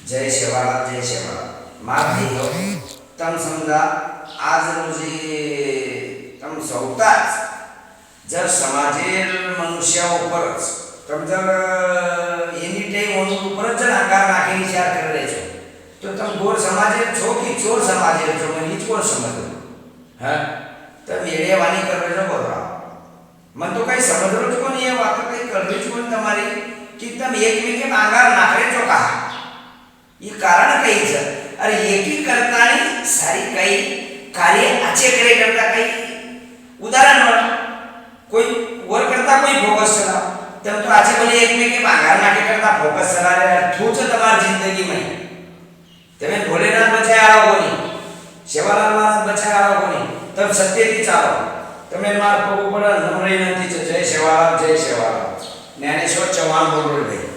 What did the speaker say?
जय शेवाळा जय शेवाळा मार हो तम समजा आज रोजी तम सौताच जर समाजेर मनुष्या उपरच तम जर एनी टाइम ओन उपरच जर आकार नाखी विचार करे छो तो तम गोर समाजेर छो कि चोर समाजेर छो મને જ કોણ સમજવું હા તમ એડે વાણી કરે છો બોલવા મન તો કઈ સમજરો જ કોણ એ વાત કઈ કરવી જ કોણ તમારી कि तम एकमेके आंगार नाखरे छो कहा ये कारण कई છે अरे एकी करतानी सारी कई कार्य अच्छे करे करता कई उदाहरण वर कोई वर करता कोई फोकस चला तब तो आज बोले एक में के मांगार नाके करता फोकस चला रे थू छ તમાર જિંદગી में તમે ભોલેનાથ બચાયા આવો કોની સેવાલાલ મહારાજ બચાયા આવો કોની તબ સત્યથી ચાલો તમે માર પગ ઉપર નમ્ર વિનંતી છે જય સેવાલાલ જ્ઞાનેશ્વર ચૌહાણ બોલ ભાઈ